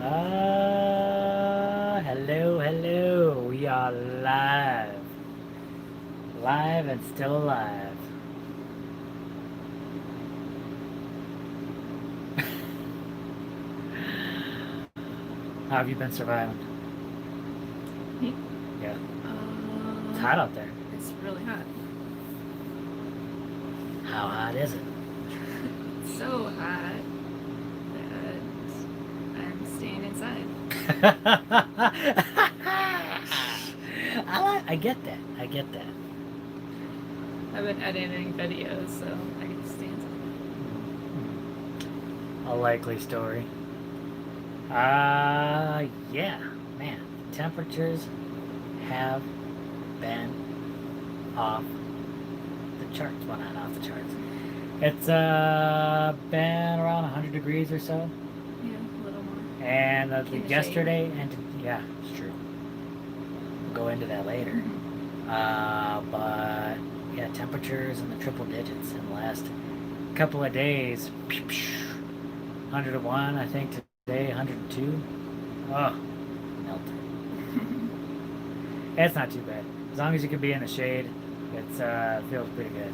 Hello, hello. We are live. Live and still alive. How have you been surviving? Me? Yeah. It's Uh, hot out there. it's really hot. How hot is it? It's so hot that I'm staying inside. I get that. I get that. I've been editing videos, so I get to stay inside. A likely story. Yeah. Man, temperatures have been off the charts. Well, not off the charts. It's been around 100 degrees or so. Yeah, a little more. And In the shade. yesterday, and yeah, it's true. We'll go into that later. Mm-hmm. But yeah, temperatures in the triple digits in the last couple of days. 101, I think today, 102. Oh, melted. It's not too bad. As long as you can be in the shade, it feels pretty good.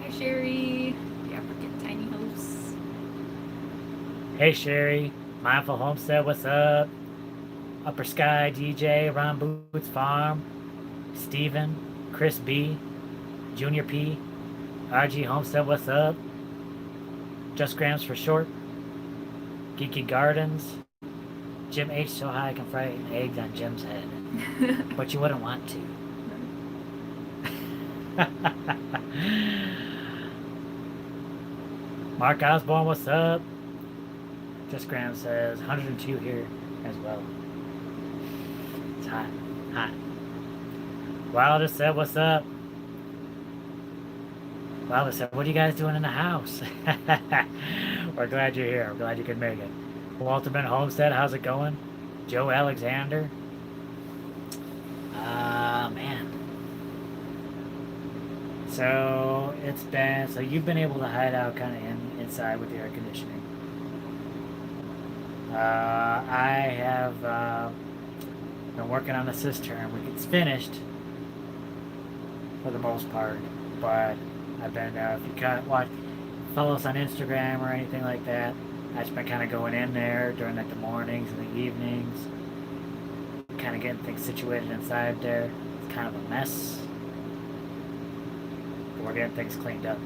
Hi, Sherry. The African tiny house. Hey Sherry, Mindful Homestead, what's up? Upper Sky DJ, Ron Boots Farm, Steven, Chris B, Junior P, RG Homestead, what's up? Just Grams for short, Geeky Gardens, Jim H so high I can fry eggs on Jim's head. But you wouldn't want to. Mark Osborne, what's up? Just Graham says 102 here as well. It's hot. Hot. Wilder said, what's up? Wilder said, what are you guys doing in the house? We're glad you're here. We're glad you could make it. Walterman Homestead, how's it going? Joe Alexander. Man. So you've been able to hide out kind of inside with the air conditioning. I have been working on the cistern. It's finished for the most part, but I've been, if you follow us on Instagram or anything like that, I've just been kind of going in there during like the mornings and the evenings, kind of getting things situated inside there. It's kind of a mess, but we're getting things cleaned up.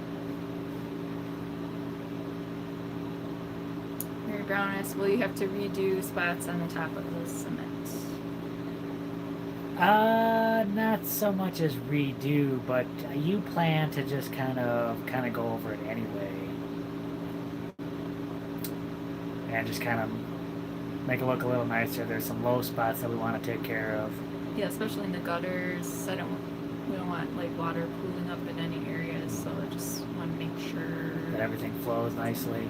Mary Brown asks, will you have to redo spots on the top of the cement? Not so much as redo, but you plan to just kind of go over it anyway, and just kind of make it look a little nicer. There's some low spots that we want to take care of. Yeah, especially in the gutters. We don't want like water pooling up in any areas, so I just want to make sure That everything flows nicely.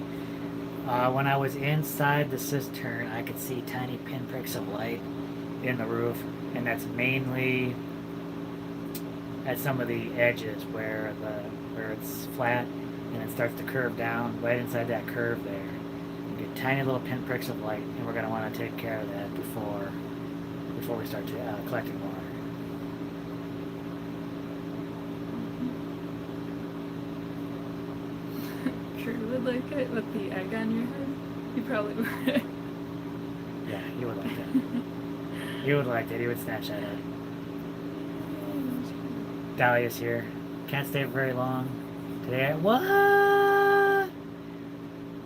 When I was inside the cistern, I could see tiny pinpricks of light in the roof, and that's mainly at some of the edges where it's flat and it starts to curve down. Right inside that curve there, you get tiny little pinpricks of light, and we're going to want to take care of that before we start collecting water. Drew would like it with the egg on your head. You probably would. Yeah, he would like that. He would like that. He would snatch that up. Dahlia's here. Can't stay very long today. What?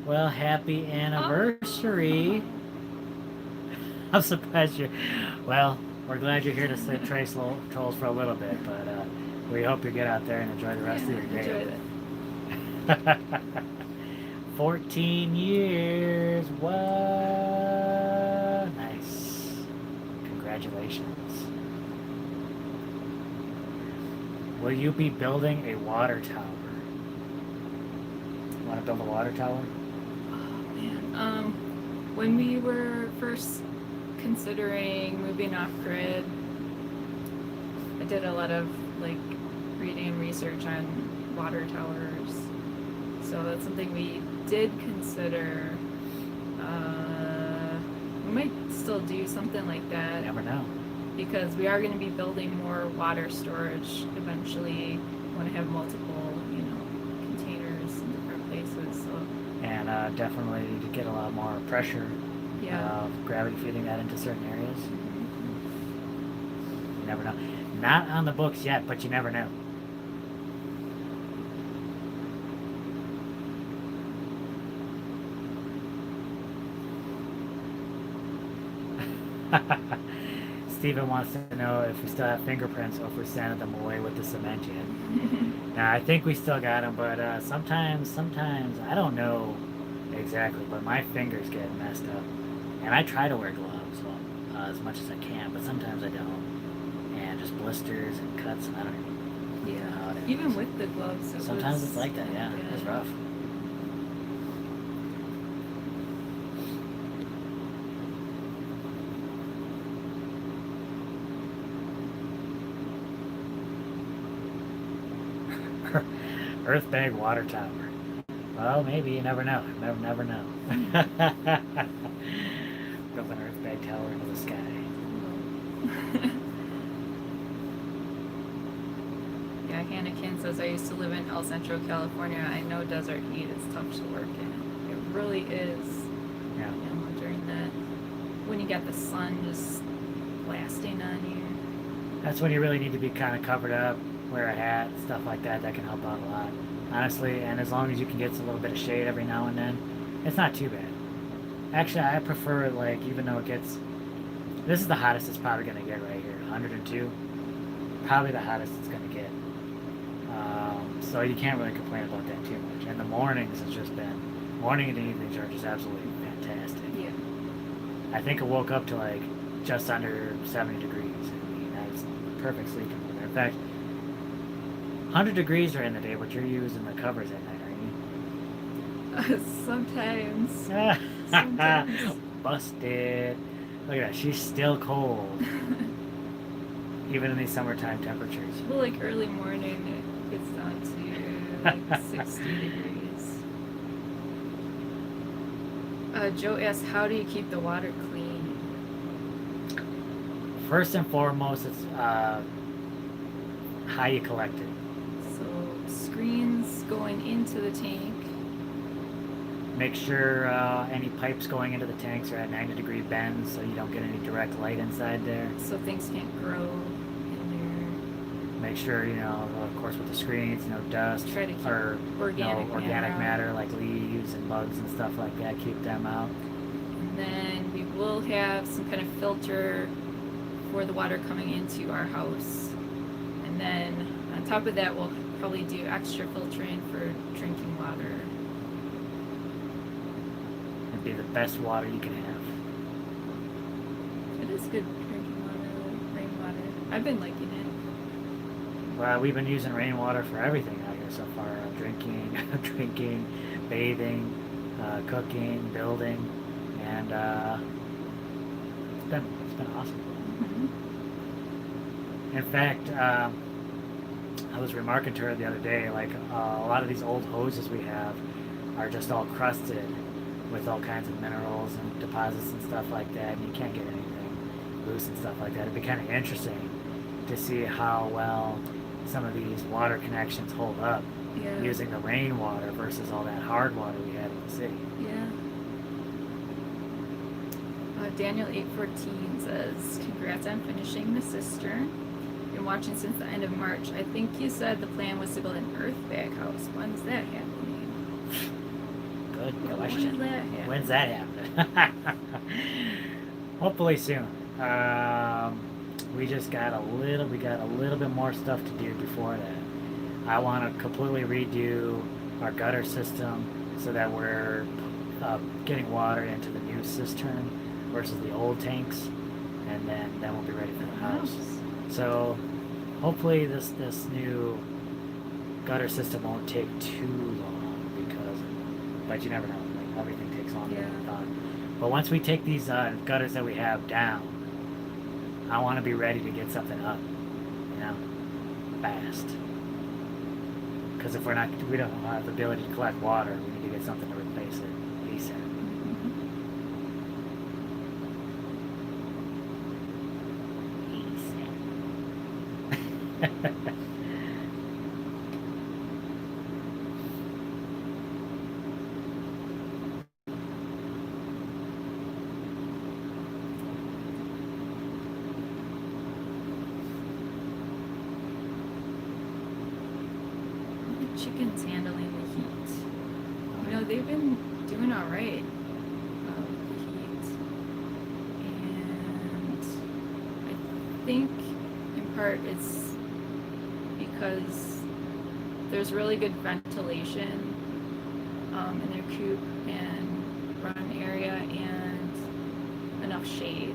Well, happy anniversary. I'm surprised you're. Well, we're glad you're here to sit Trace Trolls for a little bit, but we hope you get out there and enjoy the rest of your day. Enjoy that. 14 years. What? Nice. Congratulations. Will you be building a water tower? You want to build a water tower? Oh man. When we were first considering moving off grid, I did a lot of like reading and research on water towers. So that's something we did consider. might still do something like You that never know. because we are going to be building more water storage eventually. We want to have multiple, containers in different places. So And definitely to get a lot more pressure, yeah. gravity feeding that into certain areas. Mhm. You never know. Not on the books yet, but you never know. Stephen wants to know if we still have fingerprints or if we sanded them away with the cement yet. Now, I think we still got them, but sometimes, I don't know exactly, but my fingers get messed up. And I try to wear gloves as much as I can, but sometimes I don't. And just blisters and cuts, and I don't even know how it Yeah. Even happens. with the gloves, Sometimes it's like that, yeah. It's rough. Earthbag water tower. Well, maybe, you never know. Never know. Build an earthbag tower into the sky. Yeah, Hannah says, I used to live in El Centro, California. I know desert heat is tough to work in. It really is. Yeah. During that, when you got the sun just blasting on you. That's when you really need to be kind of covered up, wear a hat, stuff like that. That can help out a lot, honestly. And as long as you can get a little bit of shade every now and then, it's not too bad. Actually, I prefer, like, even though it gets... This is the hottest it's probably going to get right here. 102. Probably the hottest it's going to get. So you can't really complain about that too much. And the mornings has just been... Morning and evenings are just absolutely fantastic. Yeah. I think I woke up to, like, just under 70 degrees. I mean, that's perfect sleeping weather. In fact, 100 degrees during the day, but you're using the covers at night, are you? Sometimes. Sometimes. Busted. Look at that. She's still cold. Even in these summertime temperatures. Well, like early morning, it gets down to like 60 degrees. Joe asks, how do you keep the water clean? First and foremost, it's how you collect it. So, screens going into the tank. Make sure any pipes going into the tanks are at 90-degree bends so you don't get any direct light inside there. So things can't grow in Make sure, of course with the screens, dust Try to keep or organic matter like leaves and bugs and stuff like that, keep them out. there. And then we will have some kind of filter for the water coming into our house. And then on top of that, we'll probably do extra filtering for drinking water. It'd be the best water you can have. It is good drinking water, like rainwater. I've been liking it. Well, we've been using rainwater for everything out here so far. Drinking, bathing, cooking, building, and it's been awesome. Mm-hmm. In fact, I was remarking to her the other day, like a lot of these old hoses we have are just all crusted with all kinds of minerals and deposits and stuff like that, and you can't get anything loose and stuff like that. It'd be kind of interesting to see how well some of these water connections hold up using the rainwater versus all that hard water we had in the city. Yeah. Daniel 814 says, congrats on finishing the Cistern. Been watching since the end of March. I think you said the plan was to build an earthbag house. When's that happening? Good question. When's that happening? Hopefully soon. We got a little bit more stuff to do before that. I want to completely redo our gutter system so that we're getting water into the new cistern versus the old tanks, and then we'll be ready for the house. So hopefully this new gutter system won't take too long, but you never know. Like, everything takes longer than I thought. But once we take these gutters that we have down, I want to be ready to get something up, fast. Because if we don't have the ability to collect water, we need to get something to replace it ASAP. The chickens handling the heat. You know, they've been doing all right with the heat. And I think in part it's because there's really good ventilation in their coop and run area and enough shade.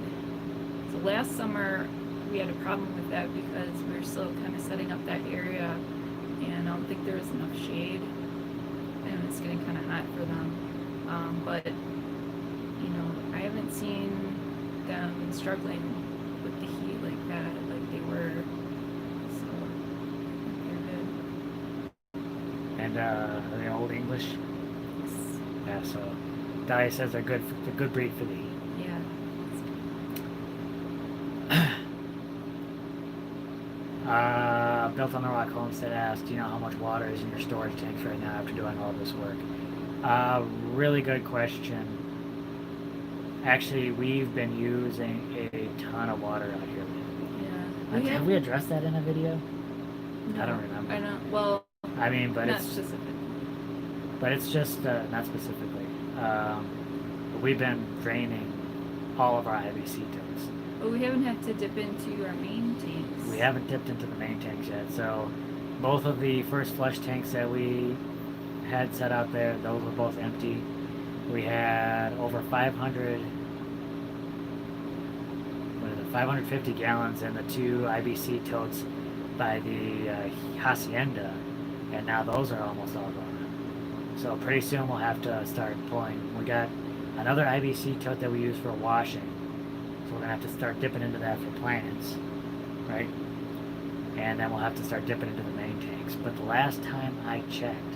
So last summer we had a problem with that because we were still kind of setting up that area and I don't think there was enough shade and it's getting kind of hot for them. But, you know, I haven't seen them struggling with the heat like that, like they were. So, they're good. And are they Old English? Yes. Yeah, so Dahlia says they're good. They're good breed for the heat. Yeah. Built on the Rock Homestead asked, do you know how much water is in your storage tanks right now after doing all this work? Really good question. Actually, we've been using a ton of water out here. Yeah. Have we addressed that in a video? No, I don't remember. I don't. Well, I mean, but not it's specific. but it's just not specifically. But we've been draining all of our IBC tanks. But we haven't had to dip into our main tanks. We haven't dipped into the main tanks yet. So both of the first flush tanks that we had set out there, those were both empty. We had over 550 gallons in the two IBC totes by the hacienda, and now those are almost all gone. So pretty soon we'll have to start pulling. We got another IBC tote that we use for washing, so we're gonna have to start dipping into that for plants, right? And then we'll have to start dipping into the main tanks. But the last time I checked,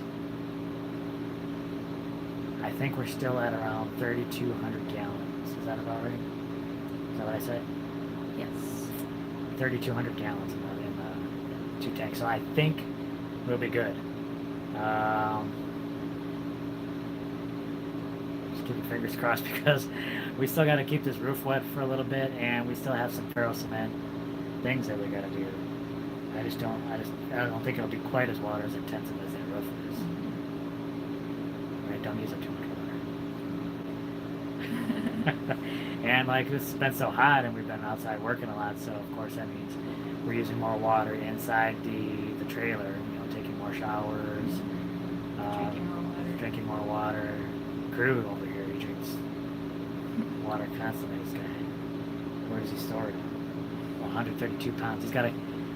I think we're still at around 3,200 gallons. Is that about right? Is that what I said? Yes. 3,200 gallons in the two tanks. So I think we'll be good. Just keep your fingers crossed because we still got to keep this roof wet for a little bit, and we still have some ferro cement things that we got to do. I don't think it'll be quite as water as intensive as that roof is. Right? Don't use up too much water. And like it's been so hot and we've been outside working a lot, so of course that means we're using more water inside the trailer, you know, taking more showers, drinking more water. Crew over here, he drinks water constantly. This guy, where does he store it? 132 pounds. He's got to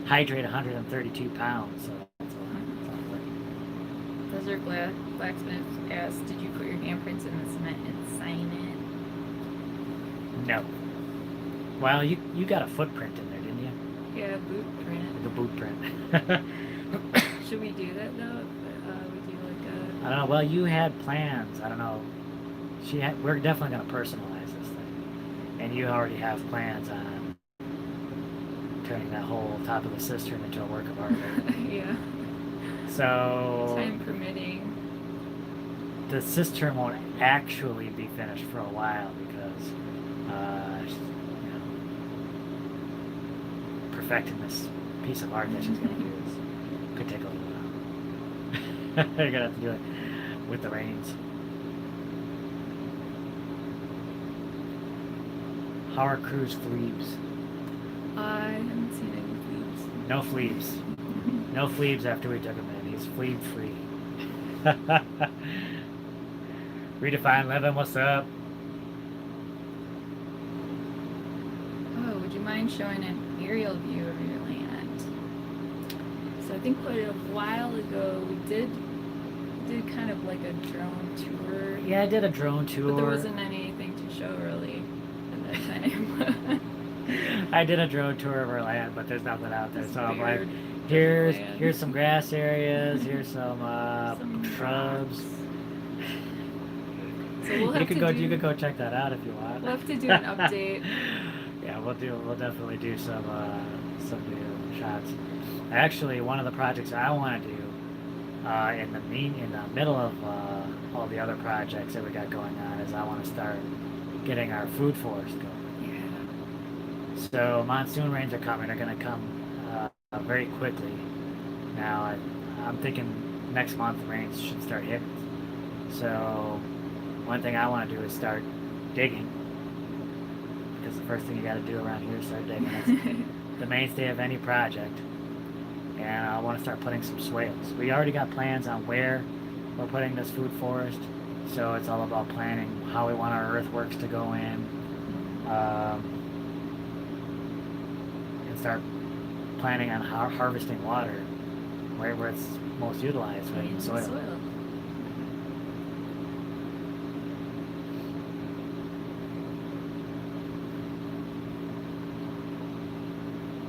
hydrate 132 pounds, so that's a lot. Desert Blacksmith asked, did you put your handprints in the cement and sign it? No. Well, you got a footprint in there, didn't you? Yeah, boot print. The boot print. Should we do that though? We do like a... I don't know. Well, you had plans. I don't know. We're definitely going to personalize this thing. And you already have plans on turning that whole top of the cistern into a work of art. Yeah. So... Time permitting. The cistern won't actually be finished for a while because, you know, perfecting this piece of art that she's going to do could take a little while. You're going to have to do it with the reins. How are crews fleebs? I haven't seen any fleas. No fleebs. No fleebs after we took him in. He's fleeb free. Redefine living, what's up? Oh, would you mind showing an aerial view of your land? So I think quite a while ago we did kind of like a drone tour. Yeah, I did a drone tour. But there wasn't anything to show really at that time. I did a drone tour of our land, but there's nothing out there. It's So I'm weird. like, here's some grass areas, here's some shrubs. So we'll have You could go check that out if you want. We'll have to do an update. Yeah, we'll definitely do some new shots. Actually, one of the projects I want to do in the middle of all the other projects that we got going on is I want to start getting our food forest going. Yeah. So monsoon rains are coming. They're going to come very quickly. Now I'm thinking next month rains should start hitting. So one thing I want to do is start digging, because the first thing you got to do around here is start digging. That's the mainstay of any project. And I want to start putting some swales. We already got plans on where we're putting this food forest, so it's all about planning how we want our earthworks to go in, and start planning on harvesting water where it's most utilized, right in soil.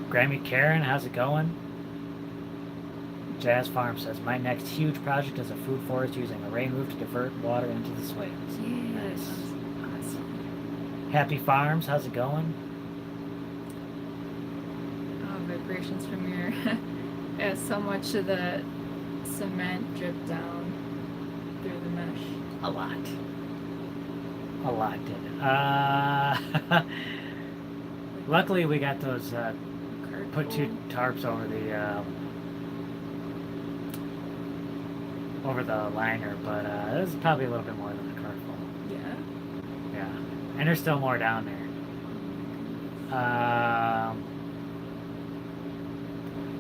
Grammy Karen, how's it going? Jazz Farm says, my next huge project is a food forest using a rain roof to divert water into the swales. Yeah, Nice. awesome. Happy Farms, how's it going? Oh, vibrations from your as so much of the cement dripped down through the mesh. A lot. A lot did. Luckily we got those, put 2 tarps over the liner, but this is probably a little bit more than the cart full. Yeah. Yeah. And there's still more down there.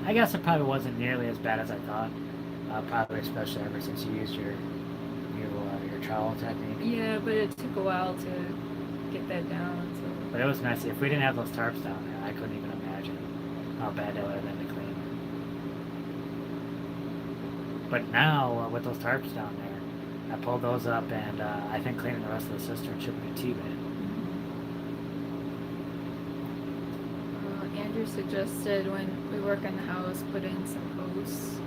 I guess it probably wasn't nearly as bad as I thought. Probably especially ever since you used your trowel technique. Yeah, but it took a while to get that down. So. But it was messy. If we didn't have those tarps down there, I couldn't even imagine how bad that would have been to clean. But now, with those tarps down there, I pulled those up, and I think cleaning the rest of the cistern should be too bad. Andrew suggested when we work on the house, put in some posts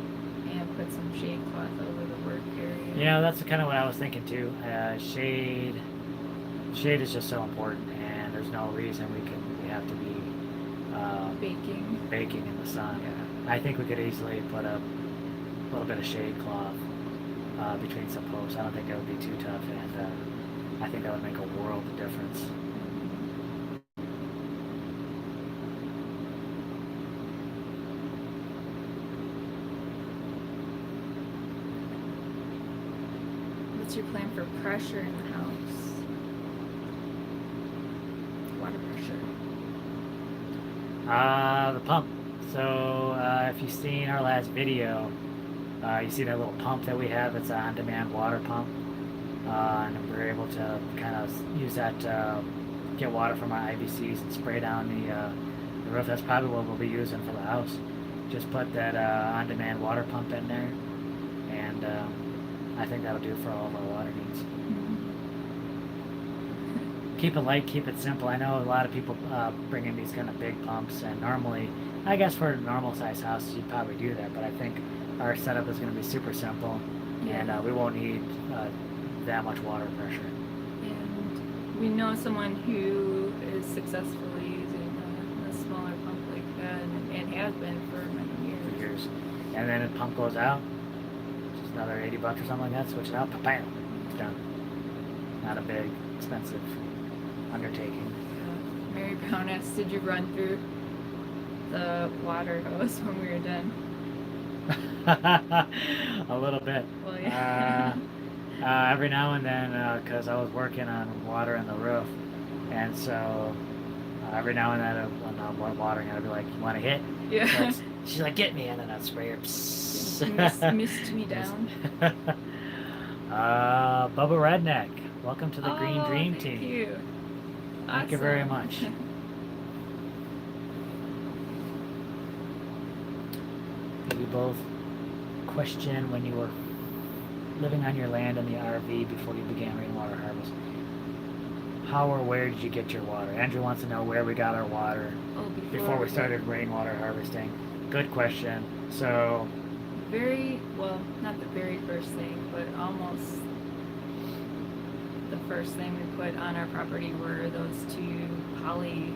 and put some shade cloth over the work area. Yeah, that's kind of what I was thinking too. Shade is just so important, and there's no reason we have to be baking in the sun. Yeah. I think we could easily put a little bit of shade cloth between some posts. I don't think that would be too tough, and I think that would make a world of difference. What's your plan for pressure in the house? Water pressure. The pump. So if you've seen our last video, you see that little pump that we have. It's an on-demand water pump, and we're able to kind of use that to get water from our IBCs and spray down the roof. That's probably what we'll be using for the house. Just put that on-demand water pump in there, and I think that'll do for all of our water needs. Keep it light, keep it simple. I know a lot of people bring in these kind of big pumps, and normally, I guess for a normal size house, you'd probably do that, but I think our setup is going to be super simple, and we won't need that much water pressure. And we know someone who is successfully using a smaller pump like that, and has been for many years. For years. And then the pump goes out, just another $80 or something like that, switch it out, bam, it's done. Not a big, expensive undertaking. Mary Brown asked, did you run through the water hose when we were done? A little bit. Well, yeah. Every now and then, because I was working on water in the roof, and so every now and then when I'm watering, I'd be like, "You want to hit?" Yeah. So she's like, "Get me," and then I'd spray her. Missed me down. Bubba Redneck, welcome to the Green Dream thank Team. You. Thank you very much. You both question when you were living on your land in the RV before you began rainwater harvest. How or where did you get your water? Andrew wants to know where we got our water before we started rainwater harvesting. Good question. So, not the very first thing, but almost the first thing we put on our property were those 2 poly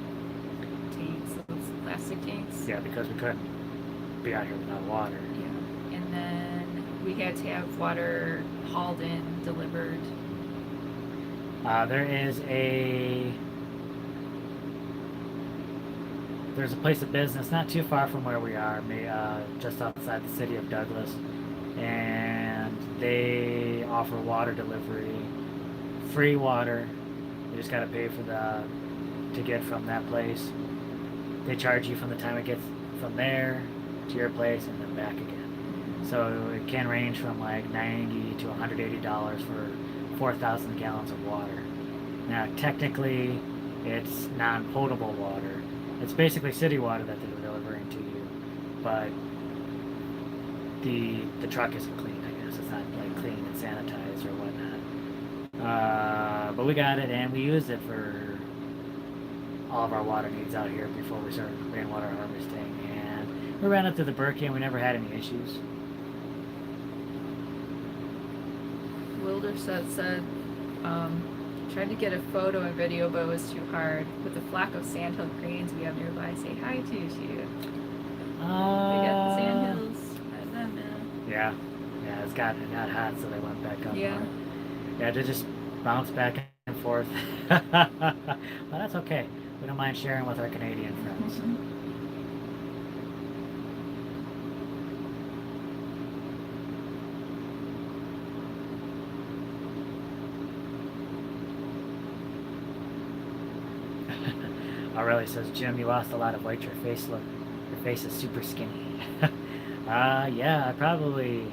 tapes, those plastic tanks. Yeah, because we couldn't be out here without water. Yeah. And then we had to have water hauled in, delivered. There's a place of business not too far from where we are, just outside the city of Douglas, and they offer water delivery, free water. You just gotta pay to get from that place. They charge you from the time it gets from there to your place and then back again. So it can range from like $90 to $180 for 4,000 gallons of water. Now, technically, it's non-potable water. It's basically city water that they're delivering to you, but the truck isn't clean, I guess. It's not like clean and sanitized or whatnot. But we got it, and we used it for all of our water needs out here before we started rainwater harvesting. And we ran it through the Berkey, and we never had any issues. Wilderset said, tried to get a photo and video, but it was too hard. With the flock of sandhill cranes we have nearby, say hi to you. They got sandhills. I don't know. Yeah, it got hot, so they went back up. Yeah. Yeah, they just bounce back and forth. Well, that's okay. We don't mind sharing with our Canadian friends. Mm-hmm. Aurelie says, Jim, you lost a lot of weight. Your face is super skinny. Yeah, I've probably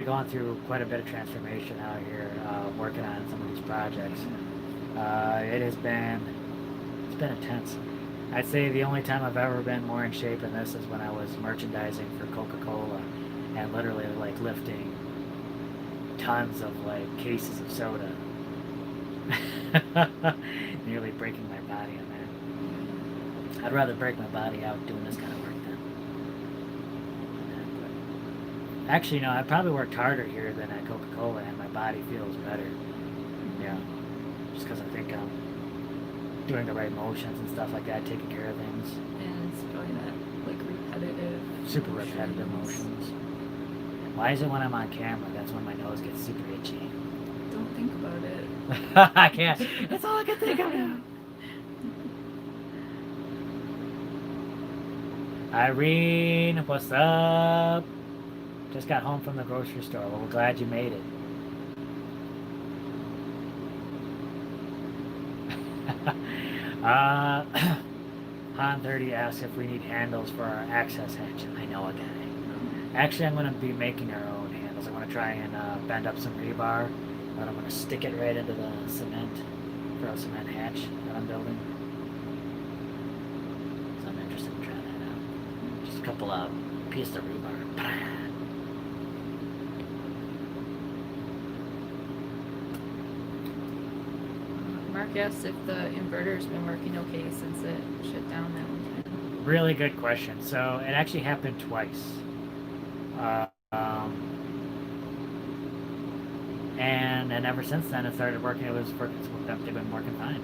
gone through quite a bit of transformation out here, working on some of these projects. It's been intense. I'd say the only time I've ever been more in shape than this is when I was merchandising for Coca-Cola and literally like lifting tons of like cases of soda. Nearly breaking my body on that. I'd rather break my body out doing this kind of work than. Actually, no, I probably worked harder here than at Coca-Cola, and my body feels better. Yeah, just because I think I'm doing the right motions and stuff like that, taking care of things. And it's probably not like repetitive. Super repetitive motions. Why is it when I'm on camera, that's when my nose gets super itchy? Don't think about it. I can't. That's all I can think of now. Irene, what's up? Just got home from the grocery store. Well, we're glad you made it. Han 30 asks if we need handles for our access hatch. I know a guy. Actually, I'm going to be making our own handles. I'm going to try and bend up some rebar, and I'm going to stick it right into the cement for a cement hatch that I'm building. So I'm interested in trying that out. Just a couple of pieces of rebar. Mark asked if the inverter's been working okay since it shut down that one time. Really good question. So it actually happened twice. And ever since then it started working. They've been working fine.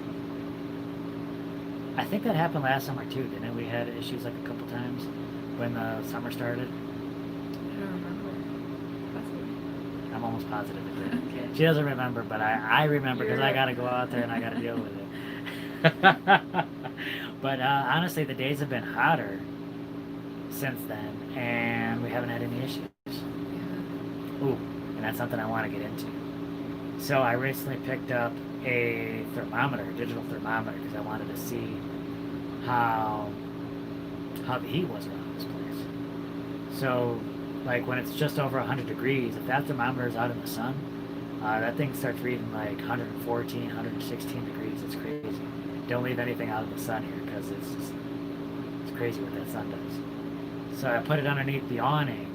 I think that happened last summer too, didn't it? We had issues like a couple times when the summer started. I don't remember. Possibly. I'm almost positive it did. Okay. She doesn't remember, but I remember because I got to go out there and I got to deal with it. But honestly, the days have been hotter since then, and we haven't had any issues. Yeah. Ooh, and that's something I want to get into. So I recently picked up a digital thermometer, because I wanted to see how the heat was around this place. So, like when it's just over 100 degrees, if that thermometer is out in the sun, that thing starts reading like 114, 116 degrees. It's crazy. Don't leave anything out in the sun here, because it's crazy what that sun does. So I put it underneath the awning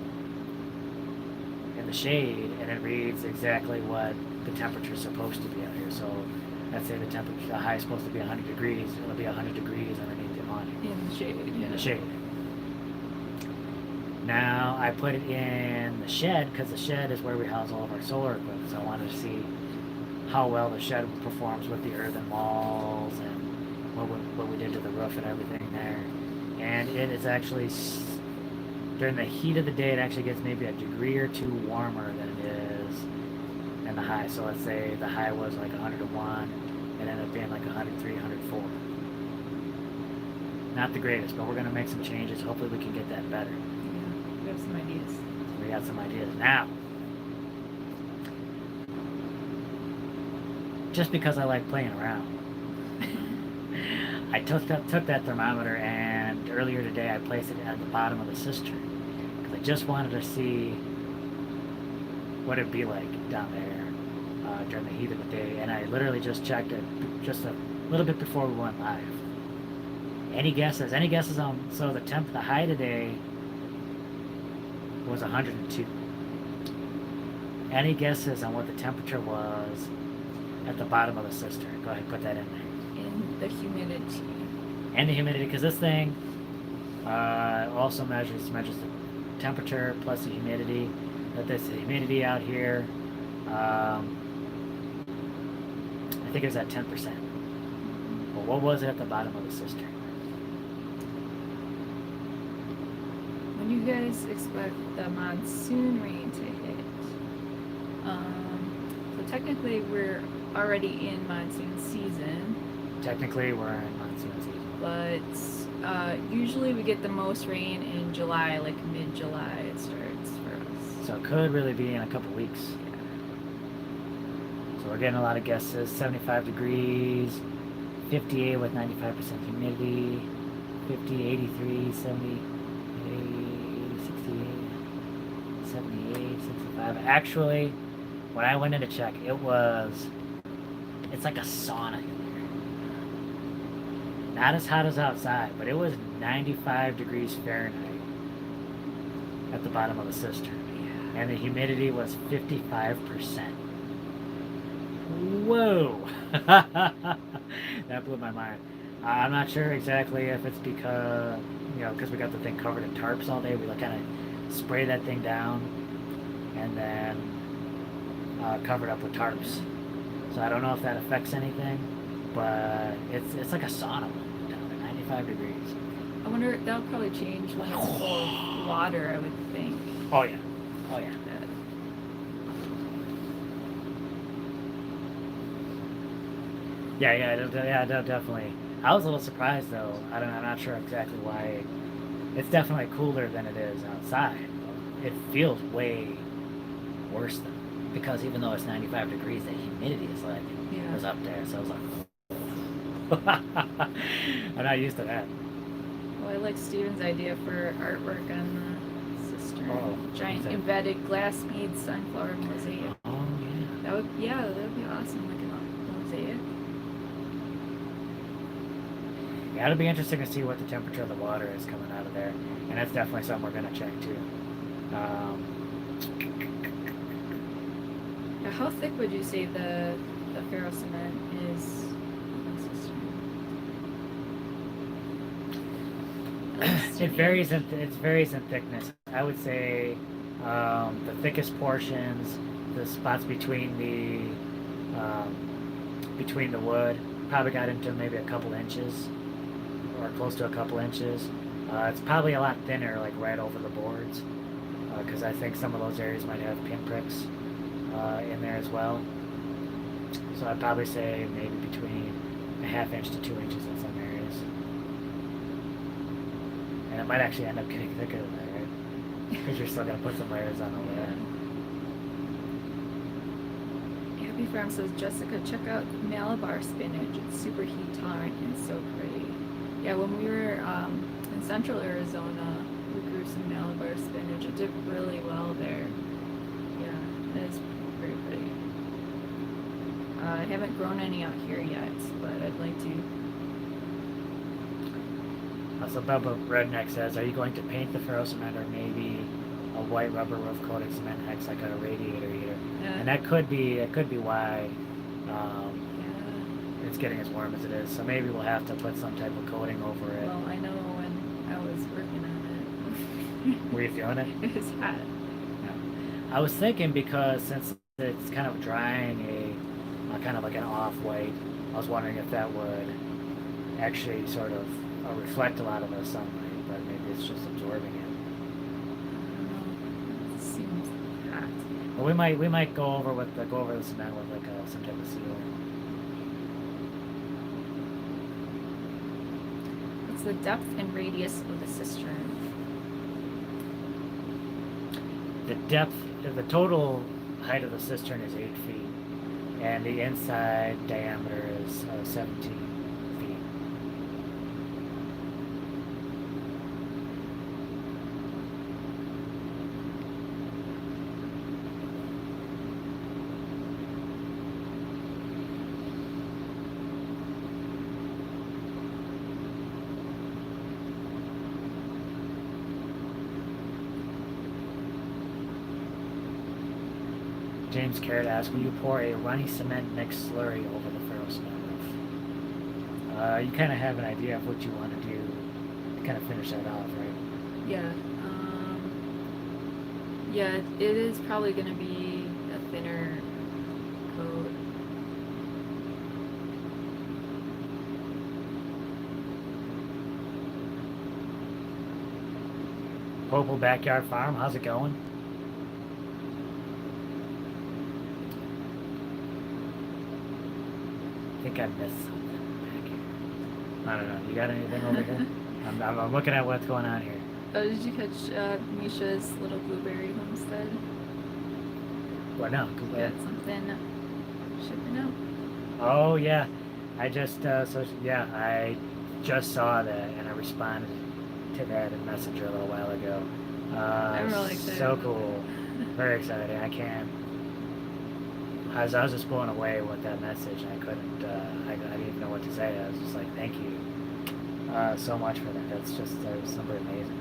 in the shade, and it reads exactly what the temperature is supposed to be out here. So let's say the high is supposed to be 100 degrees. It'll be 100 degrees underneath the awning. In the shade. In the shade. Now I put it in the shed, because the shed is where we house all of our solar equipment. So I wanted to see how well the shed performs with the earthen walls and what we did to the roof and everything there. And it is actually, during the heat of the day, it actually gets maybe a degree or two warmer than it is in the high. So let's say the high was like 101, it ended up being like 103, 104. Not the greatest, but we're going to make some changes. Hopefully we can get that better. Yeah, we have some ideas. We got some ideas now. Just because I like playing around. I took that thermometer, and earlier today I placed it at the bottom of the cistern because I just wanted to see what it'd be like down there during the heat of the day. And I literally just checked it just a little bit before we went live. Any guesses? Any guesses on? So the high today was 102. Any guesses on what the temperature was at the bottom of the cistern? Go ahead and put that in there. And the humidity. And the humidity, because this thing also measures the temperature plus the humidity. But this humidity out here, I think it was at 10%. Well, what was it at the bottom of the cistern? When do you guys expect the monsoon rain to hit? So technically we're already in monsoon season. Technically, we're in monsoon season. But usually we get the most rain in July, like mid-July it starts for us. So it could really be in a couple weeks. Yeah. So we're getting a lot of guesses. 75 degrees, 58 with 95% humidity, 50, 83, 70, 68, 78, 65. Actually, when I went in to check, it's like a sauna in there. Not as hot as outside, but it was 95 degrees Fahrenheit at the bottom of the cistern. Yeah. And the humidity was 55%. Whoa! That blew my mind. I'm not sure exactly if it's because, because we got the thing covered in tarps all day. We kind of spray that thing down and then covered up with tarps. So I don't know if that affects anything, but it's like a sauna down there, 95 degrees. I wonder, that'll probably change when it's full of water, I would think. Oh yeah. Oh yeah. Yeah, definitely. I was a little surprised though. I'm not sure exactly why. It's definitely cooler than it is outside. It feels way worse though, because even though it's 95 degrees, the humidity is up there. So I was like, I'm not used to that. Well, I like Steven's idea for artwork on the cistern. Oh, giant embedded glass bead sunflower mosaic. Oh yeah. That would be awesome, like a mosaic. Yeah, it'll be interesting to see what the temperature of the water is coming out of there, and that's definitely something we're gonna check too. Yeah, how thick would you say the ferro cement is? It varies in thickness. I would say the thickest portions, the spots between the wood, probably got into maybe a couple inches or close to a couple inches. It's probably a lot thinner, like right over the boards, because I think some of those areas might have pinpricks in there as well. So I'd probably say maybe between a half inch to 2 inches in some areas. And it might actually end up getting thicker than that, right? Because you're still going to put some layers on over there. Happy Farm says, Jessica, check out Malabar spinach. It's super heat tolerant and so pretty. Yeah, when we were in central Arizona, we grew some Malabar spinach. It did really well there. Yeah, it is pretty pretty. I haven't grown any out here yet, but I'd like to. So Bubba Redneck says, are you going to paint the ferro cement or maybe a white rubber roof coated cement hex like a radiator heater? Yeah. And that could be why it's getting as warm as it is. So maybe we'll have to put some type of coating over it. Well, I know when I was working on it. Were you feeling it? It was hot. Yeah. I was thinking because since it's kind of drying a kind of like an off-white, I was wondering if that would actually sort of reflect a lot of the sunlight, but maybe it's just absorbing it. I don't know. It seems hot. But we might go over the cement with like some type of sealer. What's the depth and radius of the cistern? The total height of the cistern is 8 feet, and the inside diameter is 17 feet. James Carrot asks, will you pour a runny cement mixed slurry over the ferrocement roof? You kind of have an idea of what you want to do to kind of finish that off, right? Yeah. Yeah, it is probably going to be a thinner coat. Popal Backyard Farm, how's it going? I think I missed something back here. I don't know. You got anything over here? I'm looking at what's going on here. Oh, did you catch Misha's little blueberry homestead? What now? Got something shipping out. Oh yeah, I just I just saw that and I responded to that in Messenger a little while ago. I'm really excited. So cool, very exciting. I was just blown away with that message. And I couldn't. I didn't even know what to say. I was just like, thank you so much for that. That's just something amazing.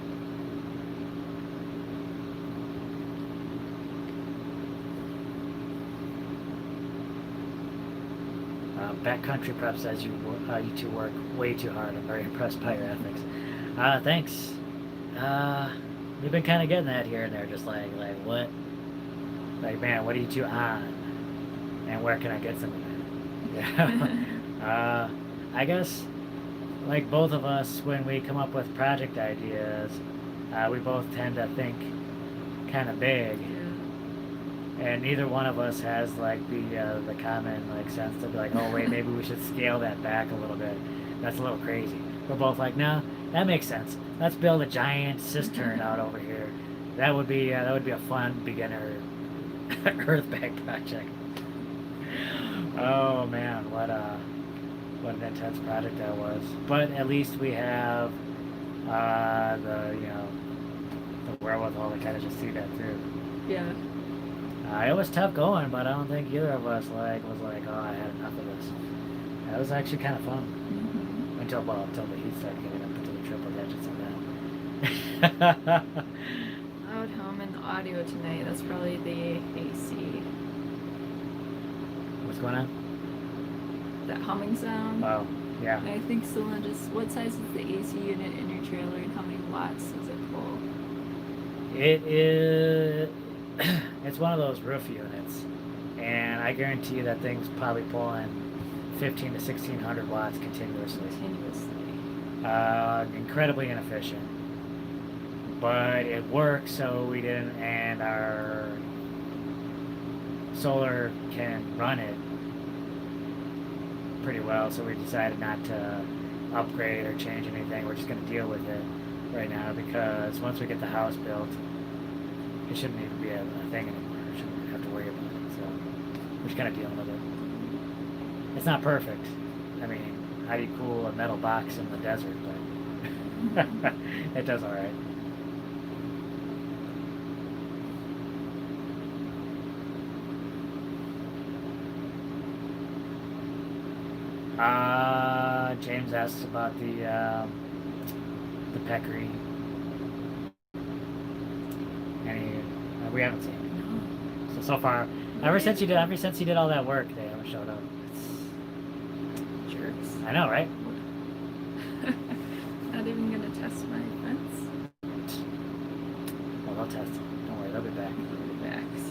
Backcountry Prep says you two work way too hard. I'm very impressed by your ethics. Thanks. We've been kind of getting that here and there, just like what? Like, man, what are you two on? And where can I get some of that? Yeah. I guess, like both of us, when we come up with project ideas, we both tend to think kind of big. And neither one of us has like the common like sense to be like, oh wait, maybe we should scale that back a little bit. That's a little crazy. We're both like, no, that makes sense. Let's build a giant cistern out over here. That would be a fun beginner earthbag project. Oh man, what an intense project that was. But at least we have the wherewithal to kind of just see that through. Yeah. It was tough going, but I don't think either of us was like, oh, I had enough of this. It was actually kind of fun until the heat started getting up into the triple digits on that. Loud hum and the audio tonight. That's probably the AC. What's going on? That humming sound. Oh, yeah. I think someone just. What size is the AC unit in your trailer, and how many watts does it pull? It is. It's one of those roof units, and I guarantee you that thing's probably pulling 15 to 1600 watts continuously. Incredibly inefficient, but it works. So we didn't, and our solar can run it pretty well. So we decided not to upgrade or change anything. We're just going to deal with it right now because once we get the house built, it shouldn't even be a thing anymore. We shouldn't have to worry about it. So we're just kind of dealing with it. It's not perfect. I mean, how do you cool a metal box in the desert? But it does all right. James asks about the peccary. We haven't seen it. So far, ever since he did all that work, they haven't showed up. Jerks. I know, right? Not even gonna test my fence. Well, they'll test it. Don't worry, they'll be back. Backs.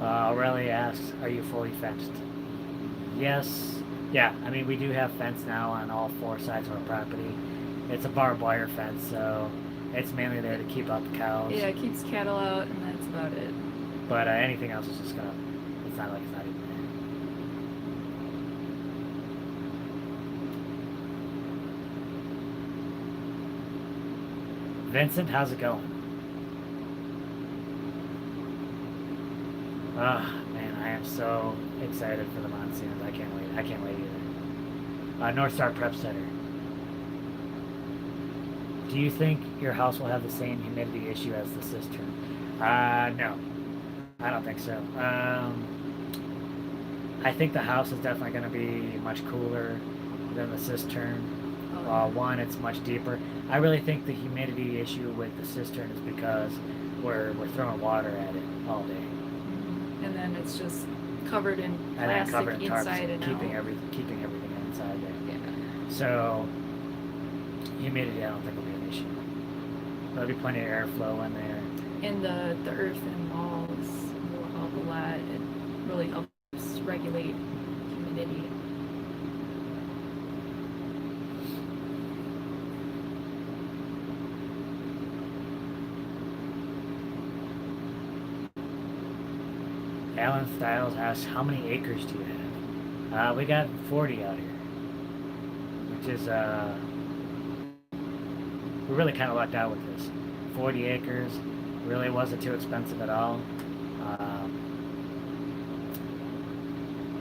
Aurelia asks, "Are you fully fenced?" Yes. Yeah. I mean, we do have fence now on all 4 sides of our property. It's a barbed wire fence, so it's mainly there to keep out the cows. Yeah, it keeps cattle out, and that's about it. But anything else is just gonna. It's not like it's not even there. Vincent, how's it going? Ah, man, I am so excited for the monsoons. I can't wait. I can't wait either. North Star Prep Center. Do you think your house will have the same humidity issue as the cistern? No, I don't think so. I think the house is definitely going to be much cooler than the cistern. One, it's much deeper. I really think the humidity issue with the cistern is because we're throwing water at it all day. And then it's just covered in And then plastic covered in tarps, inside and keeping out. everything inside there. Yeah. So humidity, I don't think will be an issue. There'll be plenty of airflow in there. And the earthen walls will help a lot. It really helps regulate humidity. Alan Styles asks, how many acres do you have? We got 40 out here, which is, we really kind of lucked out with this. 40 acres, really wasn't too expensive at all.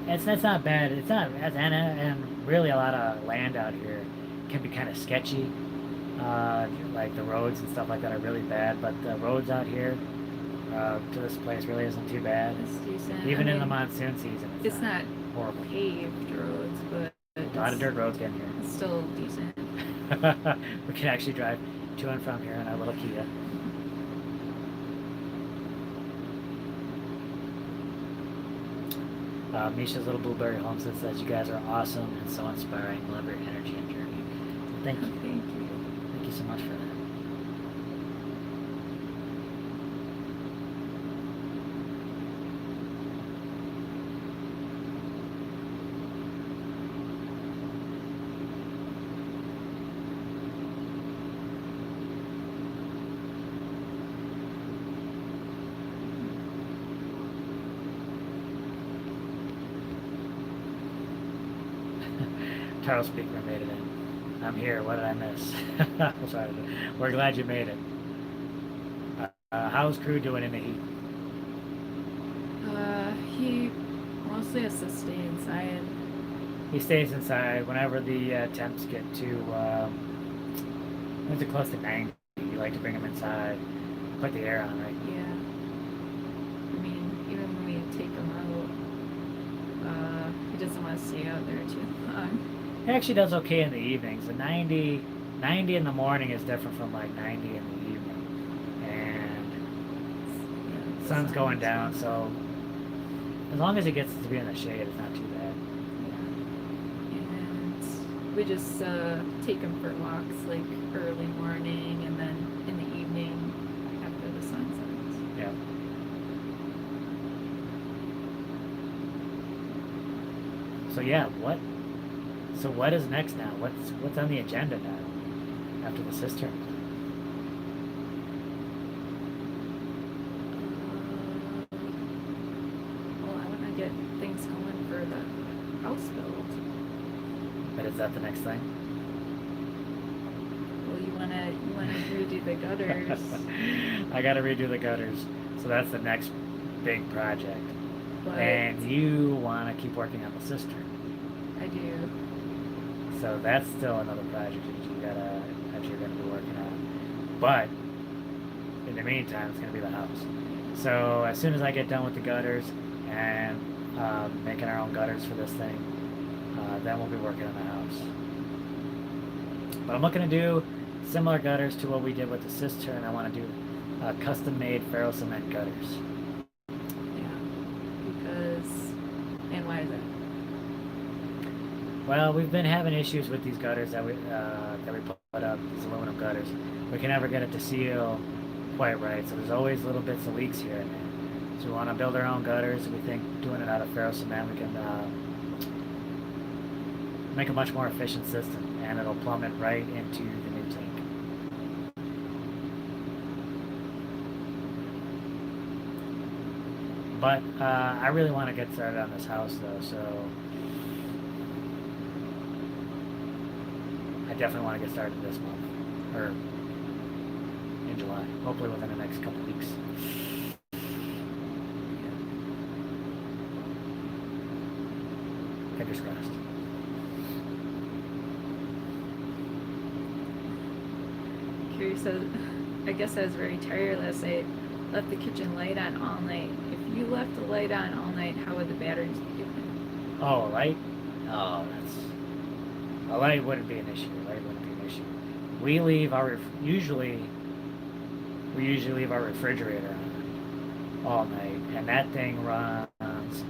It's not bad. It's not, and really a lot of land out here can be kind of sketchy. Like the roads and stuff like that are really bad, but the roads out here to this place really isn't too bad. It's decent. Even in the monsoon season, it's not horrible. Paved roads, but A lot of dirt roads getting here. it's still decent. We can actually drive to and from here in our little Kia. Misha's Little Blueberry Homestead says, you guys are awesome and so inspiring. Love your energy and journey. Thank you. Thank you. Thank you so much for that. Charles Speaker made it in. I'm here. What did I miss? I'm sorry. We're glad you made it. How's crew doing in the heat? He mostly has to stay inside. He stays inside whenever the temps get to close to 90. You like to bring him inside, put the air on, right? Yeah. I mean, even when we take him out, he doesn't want to stay out there too long. He actually does okay in the evenings. The 90 in the morning is different from like 90 in the evening. And Yeah, the sun's going down, so as long as he gets to be in the shade, it's not too bad. Yeah. And we just take him for walks like early morning and then in the evening after the sun sets. Yeah. So yeah, what is next now? What's on the agenda now after the cistern? Well, I want to get things going for the house build. But is that the next thing? Well, you wanna redo the gutters. I gotta redo the gutters. So that's the next big project. But And you wanna keep working on the cistern. I do. So that's still another project that you're gonna be working on. But in the meantime, it's gonna be the house. So as soon as I get done with the gutters and making our own gutters for this thing, then we'll be working on the house. But I'm looking to do similar gutters to what we did with the cistern. I want to do custom-made ferro cement gutters. Yeah. And why is that? Well, we've been having issues with these gutters that we put up, these aluminum gutters. We can never get it to seal quite right, so there's always little bits of leaks here and there. So we want to build our own gutters. We think doing it out of ferro cement, we can make a much more efficient system, and it'll plumb it right into the new But I really want to get started on this house though, so I definitely want to get started this month, or in July, hopefully within the next couple weeks. Fingers crossed. Carrie says, I guess I was very tired last night. Left the kitchen light on all night. If you left the light on all night, how would the batteries be doing? Oh, a light? Oh, a light wouldn't be an issue. A light wouldn't be an issue. We leave our usually leave our refrigerator on all night, and that thing runs,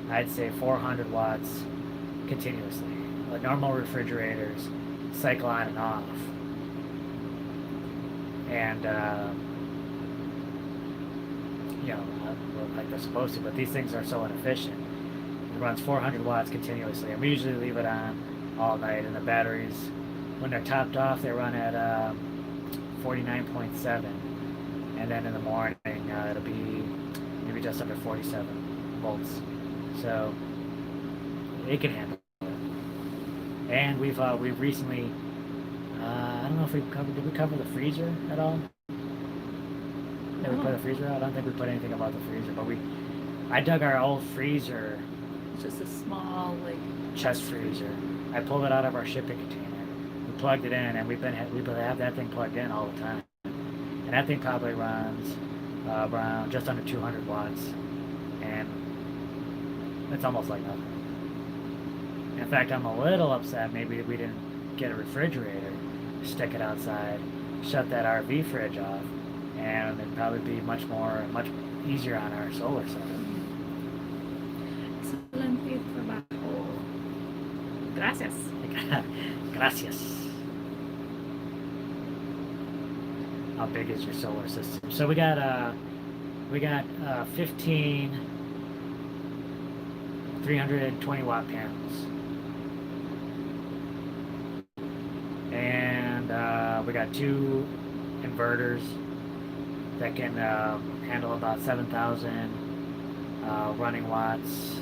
I'd say 400 watts continuously. But normal refrigerators cycle on and off, and like they're supposed to. But these things are so inefficient. It runs 400 watts continuously, and we usually leave it on all night. And the batteries, when they're topped off, they run at 49.7, and then in the morning it'll be maybe just under 47 volts. So it can handle it. And we've recently, I don't know if did we cover the freezer at all? Did we put the freezer out? I don't think we put anything about the freezer, but I dug our old freezer. It's just a small, like, chest freezer. I pulled it out of our shipping container. We plugged it in, and we have that thing plugged in all the time. And that thing probably runs around just under 200 watts, and it's almost like nothing. In fact, I'm a little upset maybe we didn't get a refrigerator, stick it outside, shut that RV fridge off, and it'd probably be much easier on our solar cell. Excelente trabajo. Gracias. Gracias. How big is your solar system? So we got 15 320 watt panels, and we got 2 inverters that can handle about 7,000 running watts.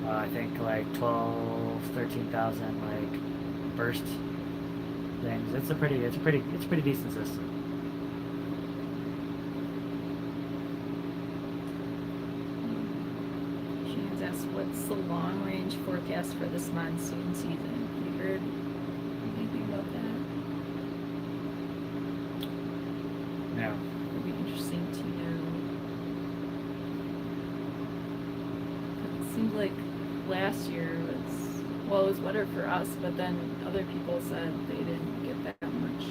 I think like 13,000 like burst things. It's a pretty decent system. Shane's asked, what's the long range forecast for this monsoon season? You heard anything about that? No. It'd be interesting to know. It seemed like last year it was wetter for us, but then other people said they didn't get that much.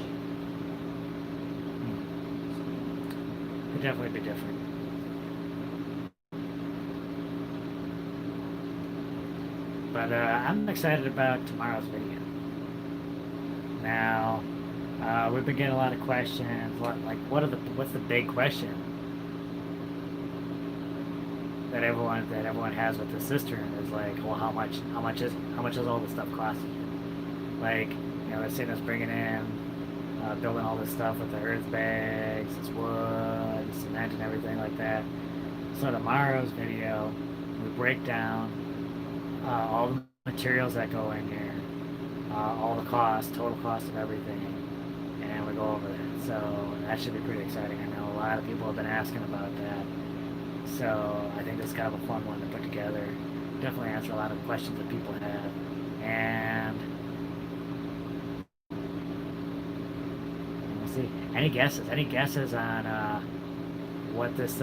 Could definitely be different. But I'm excited about tomorrow's video. Now, we've been getting a lot of questions. What's the big question that everyone has with the cistern is like, well, how much is all this stuff costing you? Like, they're seeing us bringing in, building all this stuff with the earth bags, this wood, the cement, and everything like that. So tomorrow's video, we break down all the materials that go in here, all the total cost of everything, and we go over that. So that should be pretty exciting. I know a lot of people have been asking about that. So I think this is kind of a fun one to put together. Definitely answer a lot of questions that people have. And we'll see. Any guesses? Any guesses on what this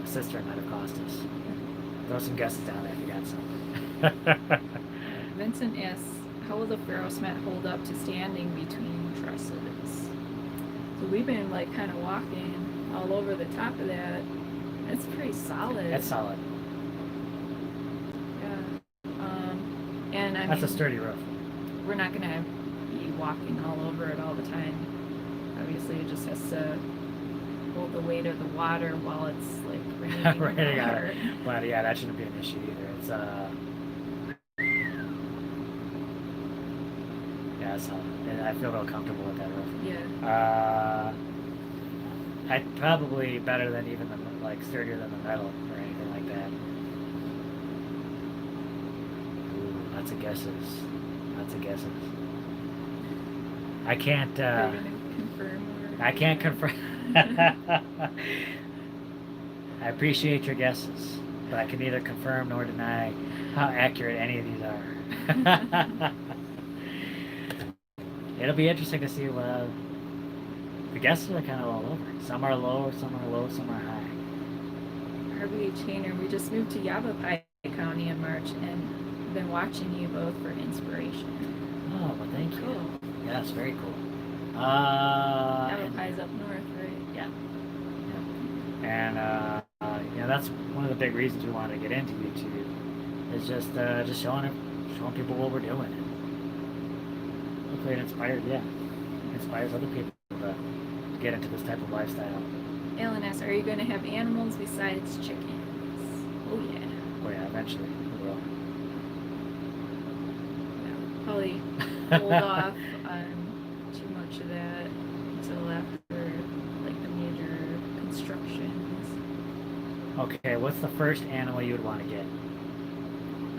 cistern might have cost us? Throw some guesses down there if you got some. Vincent asks, how will the ferro cement hold up to standing between trusses? So we've been like kind of walking all over the top of that. It's pretty solid. That's solid. Yeah. And That's a sturdy roof. We're not gonna be walking all over it all the time. Obviously, it just has to hold the weight of the water while it's like raining. Right. But yeah, that shouldn't be an issue either. It's yeah, it's solid. I feel real comfortable with that roof. Yeah. I'd probably better than even like sturdier than the metal or anything like that. Ooh, lots of guesses. Lots of guesses. I can't. Are you gonna confirm or I can't deny? confirm. I appreciate your guesses, but I can neither confirm nor deny how accurate any of these are. It'll be interesting to see what the guesses are kind of all over. Some are low, some are low, some are high. RBA Chainer, we just moved to Yavapai County in March and been watching you both for inspiration. Oh, well, thank you. Cool. Yes, very cool. Yavapai's up north, right? Yeah. And that's one of the big reasons we wanted to get into YouTube. Is just showing people what we're doing. Hopefully it inspires other people to get into this type of lifestyle. Alan asks, are you going to have animals besides chickens? Oh yeah. Oh yeah, eventually we will. Probably hold off on too much of that until after like the major constructions. Okay, what's the first animal you would want to get?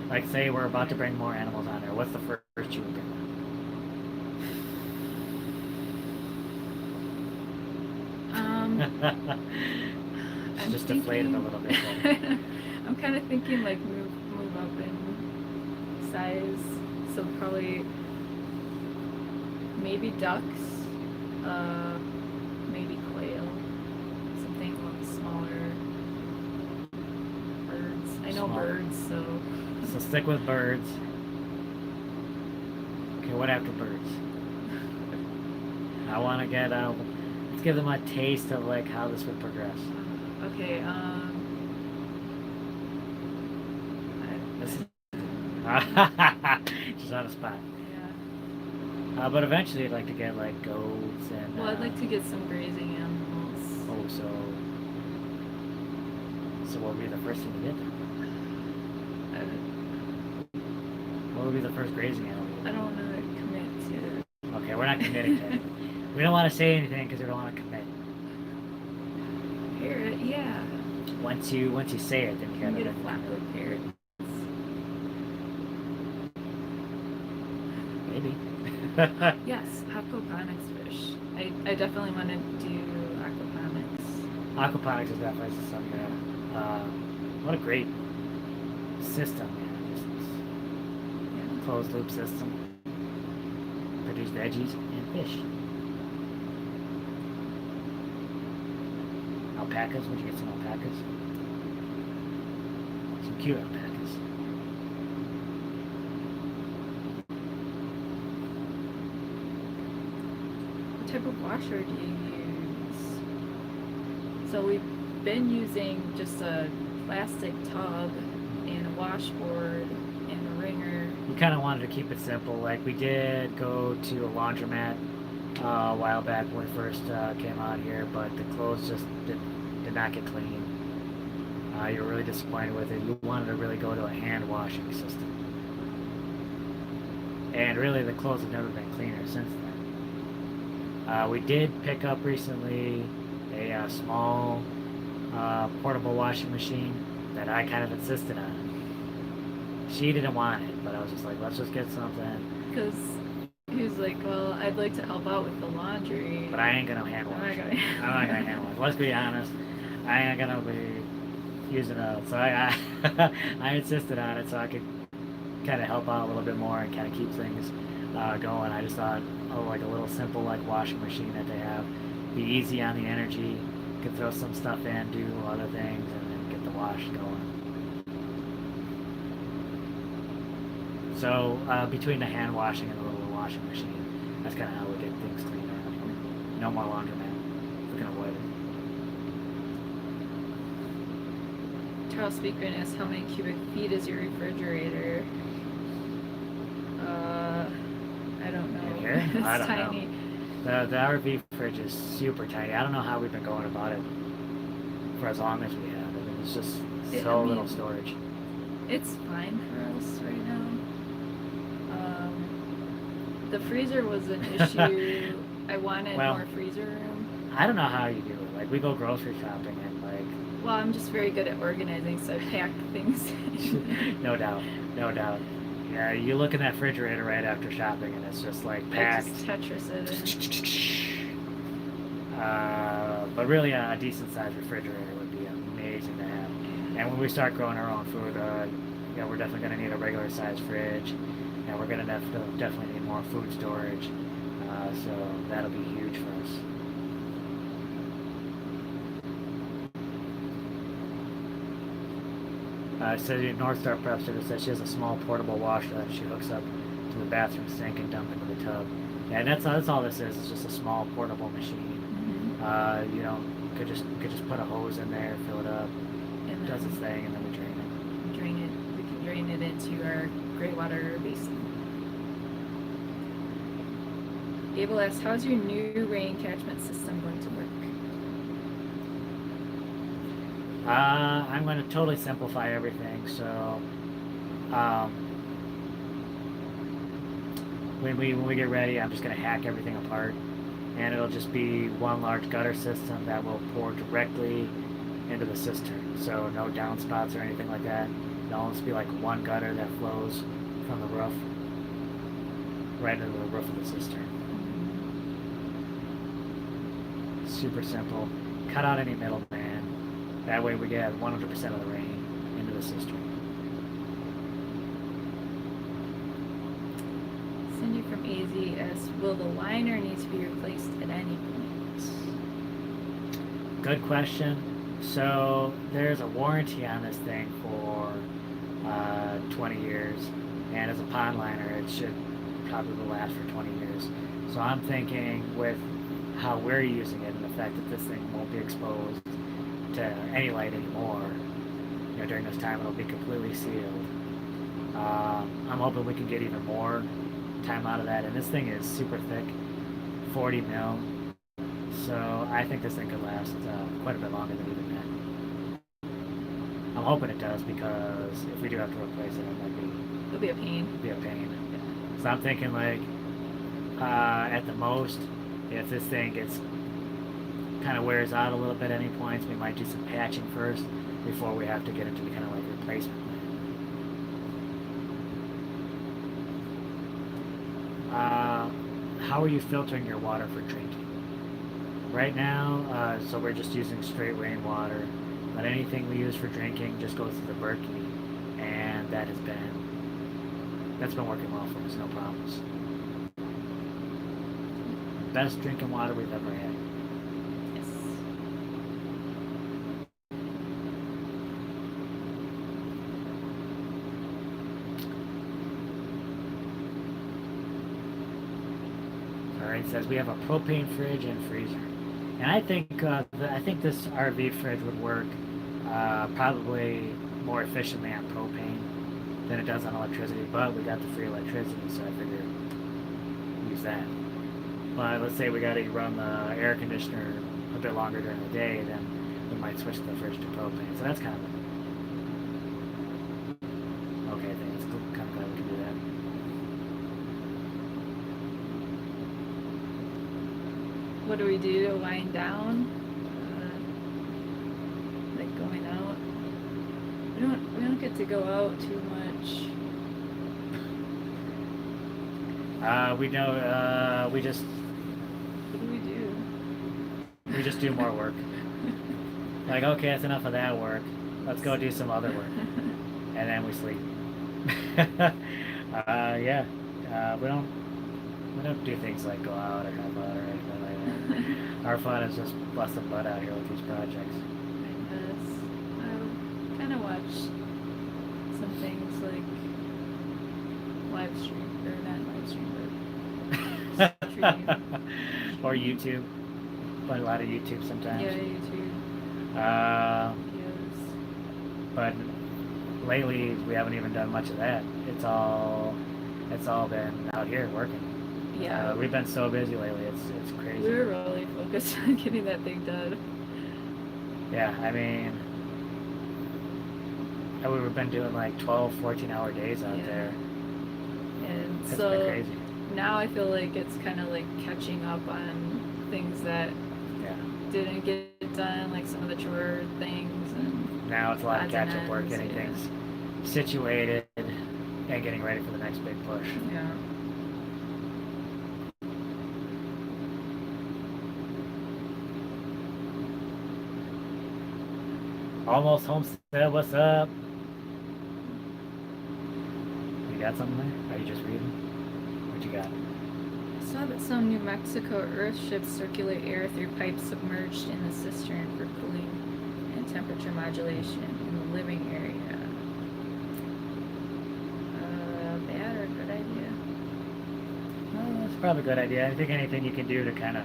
Like, say we're about to bring more animals on there. What's the first you would bring on? I'm Just deflated a little bit. I'm kind of thinking like move up in size, so probably maybe ducks, maybe quail, something a little smaller. Birds. I know Smaller. birds, so. So stick with birds. Okay, what after birds? I want to get let's give them a taste of like how this would progress. Okay. This is just on the spot. Yeah. But eventually, I'd like to get like goats and. Well, I'd like to get some grazing animals. Oh, so what would be the first thing to get? What would be the first grazing animal? I don't want to commit to. Okay, we're not committing to it. We don't want to say anything because we don't want to commit. Parrot, yeah. Once you say it, then you You gotta get a flat-footed parrot. Maybe. Yes, aquaponics fish. I definitely want to do aquaponics. Aquaponics is definitely something. What a great system, man. Just closed loop system. Produce veggies and fish. Alpacas, would you get some alpacas? Some cute alpacas. What type of washer do you use? So we've been using just a plastic tub and a washboard and a wringer. We kind of wanted to keep it simple. Like we did go to a laundromat a while back when we first came out here, but the clothes just did not get clean. You were really disappointed with it. You wanted to really go to a hand washing system. And really the clothes have never been cleaner since then. We did pick up recently a small portable washing machine that I kind of insisted on. She didn't want it, but I was just like, let's just get something. Because he was like, well, I'd like to help out with the laundry. But I ain't gonna hand wash. I'm not gonna hand wash. Let's be honest. I ain't gonna be using it. So I insisted on it so I could kind of help out a little bit more and kind of keep things going. I just thought, like a little simple like washing machine that they have, be easy on the energy, could throw some stuff in, do other things, and then get the wash going. So between the hand washing and the little washing machine, that's kind of how we get things clean around here. No more laundromat. We can avoid it. Charles Speakman asks, how many cubic feet is your refrigerator? I don't know. In here? It's I don't tiny. know. The RV fridge is super tiny. I don't know how we've been going about it for as long as we have. I mean, it's just so little storage. It's fine for us right now. The freezer was an issue. I wanted more freezer room. I don't know how you do it. Like, we go grocery shopping and, like... Well, I'm just very good at organizing, so I pack things. No doubt, no doubt. Yeah, you look in that refrigerator right after shopping, and it's just like I packed. just Tetris it in. But really, a decent sized refrigerator would be amazing to have. And when we start growing our own food, yeah, we're definitely going to need a regular sized fridge, and we're going to definitely need more food storage. So that'll be huge for us. So North Star Prep Service says she has a small portable washer that she hooks up to the bathroom sink and dump into the tub. Yeah, and that's all this is. It's just a small portable machine. You know, you could just put a hose in there, fill it up, And does its thing, and then we drain it. We can drain it into our gray water basin. Abel asks, how's your new rain catchment system going to work? I'm going to totally simplify everything. So, when we get ready, I'm just going to hack everything apart, and it'll just be one large gutter system that will pour directly into the cistern. So no downspouts or anything like that. It'll just be like one gutter that flows from the roof right into the roof of the cistern. Super simple. Cut out any middleman. That way we get 100% of the rain into the cistern. Cindy from AZ asks, will the liner need to be replaced at any point? Good question. So there's a warranty on this thing for 20 years, and as a pond liner, it should probably last for 20 years. So I'm thinking with how we're using it and the fact that this thing won't be exposed to any light anymore, you know, during this time it'll be completely sealed. I'm hoping we can get even more time out of that, and this thing is super thick, 40 mil. So I think this thing could last quite a bit longer than even that. I'm hoping it does, because if we do have to replace it, it might It'll be a pain. be a pain. So I'm thinking like at the most, if this thing gets kind of wears out a little bit at any points, we might do some patching first before we have to get into the kind of like replacement plan. How are you filtering your water for drinking? Right now, so we're just using straight rainwater, but anything we use for drinking just goes to the Berkey, and that's been working well for us, no problems. Best drinking water we've ever had. Yes. Alright, it says we have a propane fridge and freezer. And I think this RV fridge would work probably more efficiently on propane than it does on electricity, but we got the free electricity, so I figured use that. But let's say we got to run the air conditioner a bit longer during the day, then we might switch the fridge to propane. So that's kind of okay. I think it's kind of glad we can do that. What do we do to wind down? Like going out? We don't get to go out too much. We know. We just What do we do? we just do more work. Like, okay, that's enough of that work. Let's go do some other work, and then we sleep. Yeah. We don't do things like go out or have fun or anything like that. Our fun is just busting butt out here with these projects. I kind of watch some things like live stream, or not live stream, but stream. Or YouTube. Play a lot of YouTube sometimes. Yeah, YouTube videos. But lately we haven't even done much of that. It's all been out here working. Yeah. We've been so busy lately. It's crazy. We were really focused on getting that thing done. Yeah, I mean, we've been doing like 12, 14-hour days out there. And It's so been crazy. now I feel like it's kind of like catching up on things that Yeah. didn't get done like some of the chore things and Now it's a lot of odds and catch-up work, ends, getting yeah. things situated and getting ready for the next big push. Yeah. Almost homestead, what's up? You got something there? Are you just reading? What you got? I saw that some New Mexico earth ships circulate air through pipes submerged in the cistern for cooling and temperature modulation in the living area. Bad or good idea? Well, that's probably a good idea. I think anything you can do to kind of,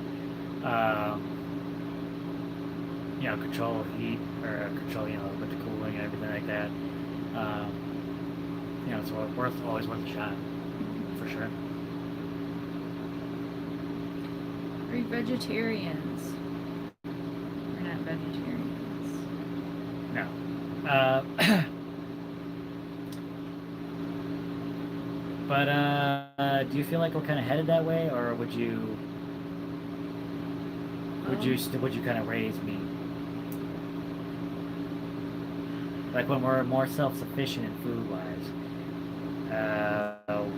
control heat or control, with the cooling and everything like that. It's always worth a shot, for sure. Are you vegetarians? We're not vegetarians. No. But do you feel like we're kind of headed that way, or would you kind of raise meat? Like when we're more self-sufficient in food-wise,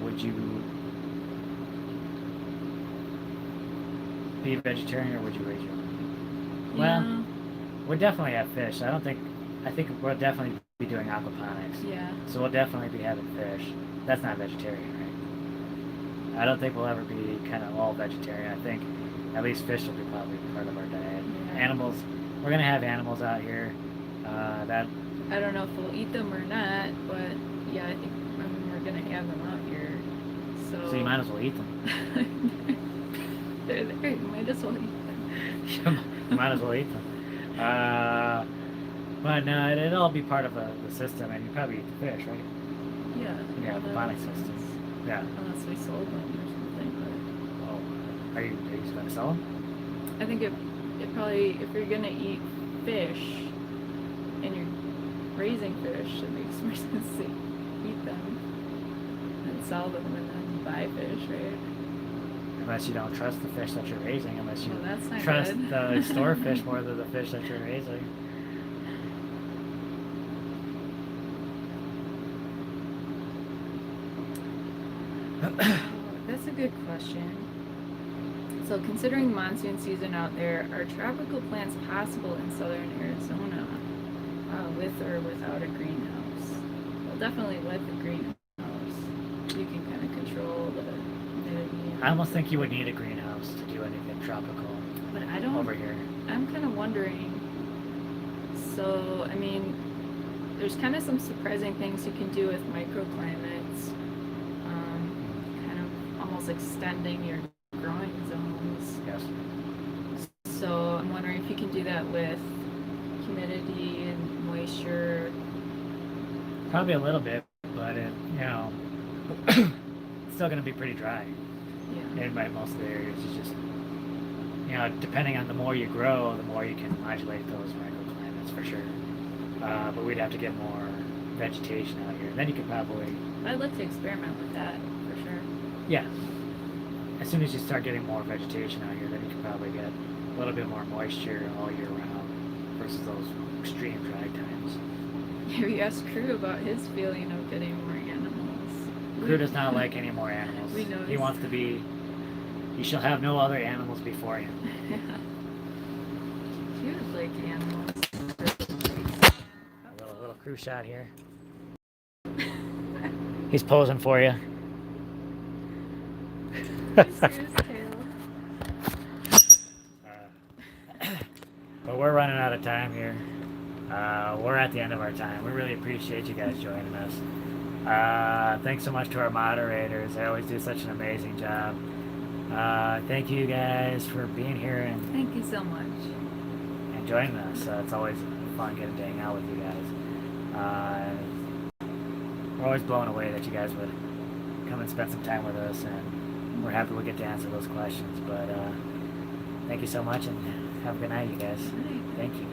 would you be a vegetarian or would you raise your own meat? Well, Yeah. we'll definitely have fish. I think we'll definitely be doing aquaponics. Yeah. So we'll definitely be having fish. That's not vegetarian, right? I don't think we'll ever be kind of all vegetarian. I think at least fish will be probably part of our diet. Yeah. Animals, we're gonna have animals out here. That I don't know if we'll eat them or not, but yeah, I think we're gonna have them out here. so you might as well eat them. They're there. You might as well eat them. You might as well eat them. But no, it'll all be part of the system, and you probably eat the fish, right? Yeah. Yeah, well, the that aquaponic makes sense. system. Yeah. Unless we sold them or something, Oh, are you going to sell them? but I think it probably, if you're gonna eat fish and you're raising fish, it makes more sense to eat them and sell them and then buy fish, right? Unless you don't trust the fish that you're raising, unless you Well, that's not trust good. the store fish more than the fish that you're raising. That's a good question. So, considering the monsoon season out there, are tropical plants possible in southern Arizona with or without a greenhouse? Well, definitely with a greenhouse. You can kind of control the humidity. I almost think you would need a greenhouse to do anything tropical But I don't. over here. I'm kind of wondering. So, I mean, there's kind of some surprising things you can do with microclimates. Kind of almost extending your growing zones. Yes. So I'm wondering if you can do that with humidity and moisture. Probably a little bit, but it's still going to be pretty dry. Yeah. In most of the areas, it's just depending on the more you grow, the more you can modulate those microclimates for sure. But we'd have to get more vegetation out here. Then you could probably I'd like to experiment with that for sure. yeah. As soon as you start getting more vegetation out here, then you can probably get a little bit more moisture all year round versus those extreme dry times. Have you asked Crew about his feeling of getting more animals? Crew does not like any more animals. We know He this. wants to be. You shall have no other animals before him. Yeah. He would like animals. A little Crew shot here. He's posing for you. His tail. But we're running out of time here. We're at the end of our time. We really appreciate you guys joining us. Thanks so much to our moderators. They always do such an amazing job. Thank you guys for being here and Thank you so much. joining us. It's always fun getting to hang out with you guys. We're always blown away that you guys would come and spend some time with us, and we're happy we get to answer those questions. But thank you so much, and have a good night, you guys. Good night. Thank you.